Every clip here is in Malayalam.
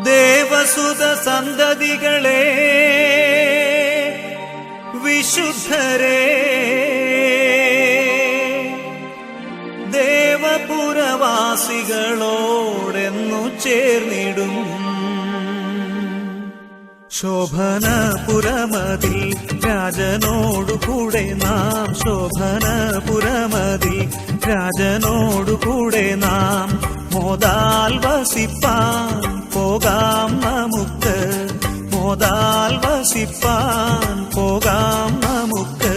ദേവസുത സന്തതികളെ, വിശുദ്ധരെ, ദേവപുരവാസികളോടെന്നു ചേർന്നിടും. ശോഭനപുരമതിൽ രാജനോടുകൂടെ നാം, ശോഭനപുരമതിൽ രാജനോടുകൂടെ നാം മോദാൽ വസിപ്പാൻ പോകാം നമുക്ക്, മോദാൽ വസിപ്പാൻ പോകാം നമുക്ക്.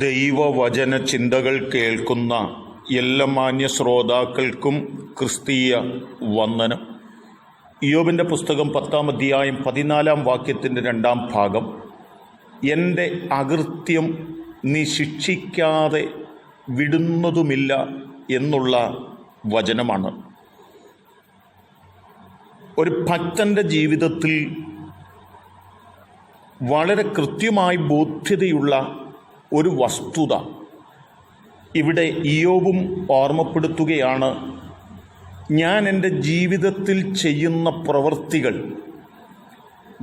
ദൈവവചന ചിന്തകൾ കേൾക്കുന്ന എല്ലാ മാന്യ ശ്രോതാക്കൾക്കും ക്രിസ്തീയ വന്ദനം. ഇയ്യോബിൻ്റെ പുസ്തകം 10-ാം അധ്യായം 14-ാം വാക്യത്തിൻ്റെ 2-ാം ഭാഗം, എൻ്റെ അകൃത്യം നീ ശിക്ഷിക്കാതെ വിടുന്നതുമില്ല എന്നുള്ള വചനമാണ്. ഒരു ഭക്തൻ്റെ ജീവിതത്തിൽ വളരെ കൃത്യമായി ബോധ്യതയുള്ള ഒരു വസ്തുത ഇവിടെ ഇയ്യോബും ഓർമ്മപ്പെടുത്തുകയാണ്. ഞാൻ എൻ്റെ ജീവിതത്തിൽ ചെയ്യുന്ന പ്രവൃത്തികൾ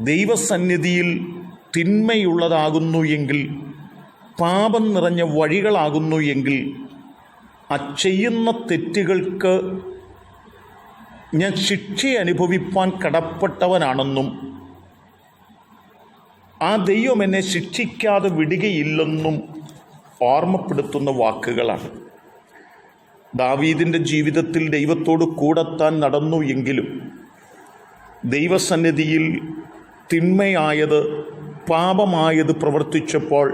ദൈവസന്നിധിയിൽ തിന്മയുള്ളതാകുന്നു എങ്കിൽ, പാപം നിറഞ്ഞ വഴികളാകുന്നു എങ്കിൽ, ആ ചെയ്യുന്ന തെറ്റുകൾക്ക് ഞാൻ ശിക്ഷ അനുഭവിപ്പാൻ കടപ്പെട്ടവനാണെന്നും ആ ദൈവം എന്നെ ശിക്ഷിക്കാതെ വിടുകയില്ലെന്നും ഓർമ്മപ്പെടുത്തുന്ന വാക്കുകളാണ്. ദാവീദിൻ്റെ ജീവിതത്തിൽ ദൈവത്തോട് കൂടെത്താൻ നടന്നു എങ്കിലും ദൈവസന്നിധിയിൽ തിന്മയായത്, പാപമായത് പ്രവർത്തിച്ചപ്പോൾ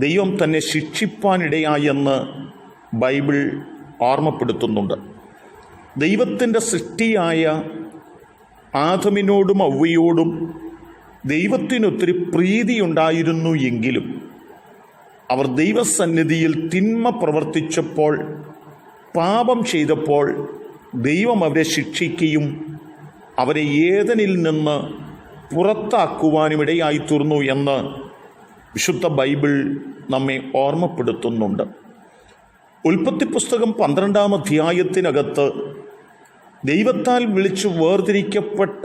ദൈവം തന്നെ ശിക്ഷിപ്പാനിടയായെന്ന് ബൈബിൾ ഓർമ്മപ്പെടുത്തുന്നുണ്ട്. ദൈവത്തിൻ്റെ സൃഷ്ടിയായ ആദമിനോടും ഹവ്വയോടും ദൈവത്തിനൊത്തിരി പ്രീതിയുണ്ടായിരുന്നു എങ്കിലും അവർ ദൈവസന്നിധിയിൽ തിന്മ പ്രവർത്തിച്ചപ്പോൾ, പാപം ചെയ്തപ്പോൾ ദൈവം അവരെ ശിക്ഷിക്കുകയും അവരെ ഏദനിൽ നിന്ന് പുറത്താക്കുവാനുമിടയായിത്തീർന്നു എന്ന് വിശുദ്ധ ബൈബിൾ നമ്മെ ഓർമ്മപ്പെടുത്തുന്നുണ്ട്. ഉൽപ്പത്തി പുസ്തകം 12-ാം അധ്യായത്തിനകത്ത് ദൈവത്താൽ വിളിച്ചു വേർതിരിക്കപ്പെട്ട,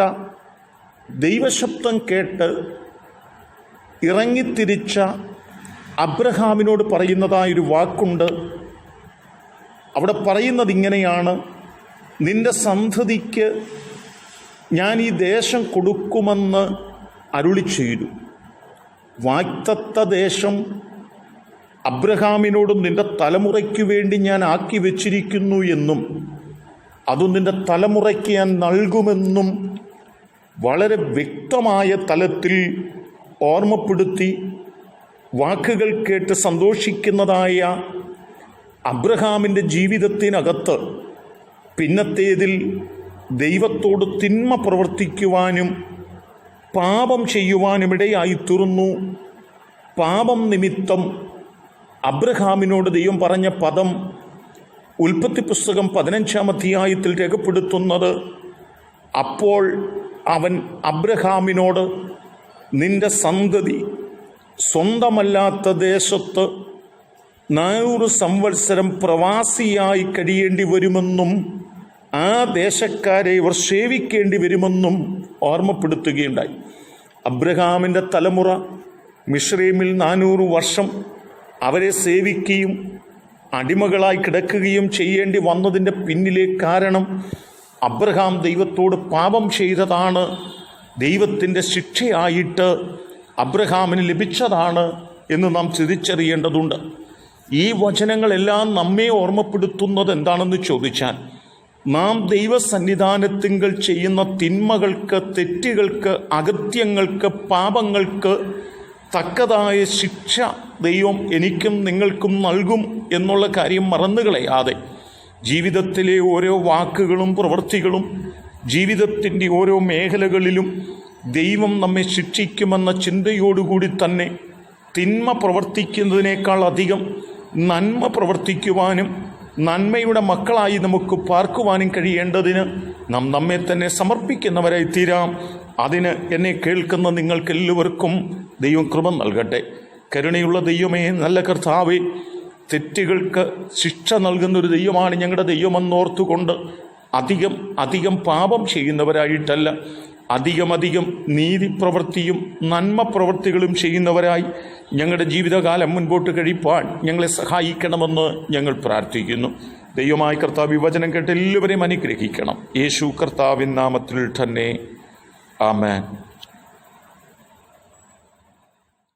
ദൈവശബ്ദം കേട്ട് ഇറങ്ങിത്തിരിച്ച അബ്രഹാമിനോട് പറയുന്നതായൊരു വാക്കുണ്ട്. അവിടെ പറയുന്നത് ഇങ്ങനെയാണ്: നിന്റെ സന്തതിക്ക് ഞാൻ ഈ ദേശം കൊടുക്കുമെന്ന് അരുളി ചെയ്തു. വാഗ്ദത്ത ദേശം അബ്രഹാമിനോടും നിന്റെ തലമുറയ്ക്ക് വേണ്ടി ഞാൻ ആക്കി വച്ചിരിക്കുന്നു എന്നും അതും നിന്റെ തലമുറയ്ക്ക് ഞാൻ നൽകുമെന്നും വളരെ വ്യക്തമായ തലത്തിൽ ഓർമ്മപ്പെടുത്തി വാക്കുകൾ കേട്ട് സന്തോഷിക്കുന്നതായ അബ്രഹാമിൻ്റെ ജീവിതത്തിനകത്ത് പിന്നത്തേതിൽ ദൈവത്തോട് തിന്മ പ്രവർത്തിക്കുവാനും പാപം ചെയ്യുവാനുമിടയായിത്തീർന്നു. പാപം നിമിത്തം അബ്രഹാമിനോട് ദൈവം പറഞ്ഞ പദം ഉൽപ്പത്തി പുസ്തകം 15-ാം അധ്യായത്തിൽ രേഖപ്പെടുത്തുന്നത്, അപ്പോൾ അവൻ അബ്രഹാമിനോട് നിന്റെ സന്തതി സ്വന്തമല്ലാത്ത ദേശത്ത് 400 സംവത്സരം പ്രവാസിയായി കഴിയേണ്ടി വരുമെന്നും ആ ദേശക്കാരെ ഇവർ സേവിക്കേണ്ടി വരുമെന്നും ഓർമ്മപ്പെടുത്തുകയുണ്ടായി. അബ്രഹാമിൻ്റെ തലമുറ മിശ്രയീമിൽ 400 വർഷം അവരെ സേവിക്കുകയും അടിമകളായി കിടക്കുകയും ചെയ്യേണ്ടി വന്നതിൻ്റെ പിന്നിലെ കാരണം അബ്രഹാം ദൈവത്തോട് പാപം ചെയ്തതാണ്, ദൈവത്തിൻ്റെ ശിക്ഷയായിട്ട് അബ്രഹാമിന് ലഭിച്ചതാണ് എന്ന് നാം തിരിച്ചറിയേണ്ടതുണ്ട്. ഈ വചനങ്ങളെല്ലാം നമ്മെ ഓർമ്മപ്പെടുത്തുന്നത് എന്താണെന്ന് ചോദിച്ചാൽ, നാം ദൈവസന്നിധാനത്തിങ്കൽ ചെയ്യുന്ന തിന്മകൾക്ക്, തെറ്റുകൾക്ക്, അകൃത്യങ്ങൾക്ക്, പാപങ്ങൾക്ക് തക്കതായ ശിക്ഷ ദൈവം എനിക്കും നിങ്ങൾക്കും നൽകും എന്നുള്ള കാര്യം മറന്നുകളയാതെ ജീവിതത്തിലെ ഓരോ വാക്കുകളും പ്രവൃത്തികളും, ജീവിതത്തിൻ്റെ ഓരോ മേഖലകളിലും ദൈവം നമ്മെ ശിക്ഷിക്കുമെന്ന ചിന്തയോടുകൂടി തന്നെ തിന്മ പ്രവർത്തിക്കുന്നതിനേക്കാൾ അധികം നന്മ പ്രവർത്തിക്കുവാനും നന്മയുടെ മക്കളായി നമുക്ക് പാർക്കുവാനും കഴിയേണ്ടതിന് നാം നമ്മെ തന്നെ സമർപ്പിക്കുന്നവരായി തീരാം. അതിന് എന്നെ കേൾക്കുന്ന നിങ്ങൾക്കെല്ലാവർക്കും ദൈവം കൃപ നൽകട്ടെ. കരുണയുള്ള ദൈവമേ, നല്ല കർത്താവേ, തെറ്റുകൾക്ക് ശിക്ഷ നൽകുന്നൊരു ദൈവമാണ് ഞങ്ങളുടെ ദൈവമെന്നോർത്തുകൊണ്ട് അധികം പാപം ചെയ്യുന്നവരായിട്ടല്ല, അധികം നീതിപ്രവൃത്തിയും നന്മ പ്രവൃത്തികളും ചെയ്യുന്നവരായി ഞങ്ങളുടെ ജീവിതകാലം മുൻപോട്ട് കഴിപ്പാൻ ഞങ്ങളെ സഹായിക്കണമെന്ന് ഞങ്ങൾ പ്രാർത്ഥിക്കുന്നു. ദൈവമായ കർത്താവ് ഈ വചനം കേട്ട് എല്ലാവരെയും അനുഗ്രഹിക്കണം. യേശു കർത്താവിൻ നാമത്തിൽ തന്നെ ആമേൻ.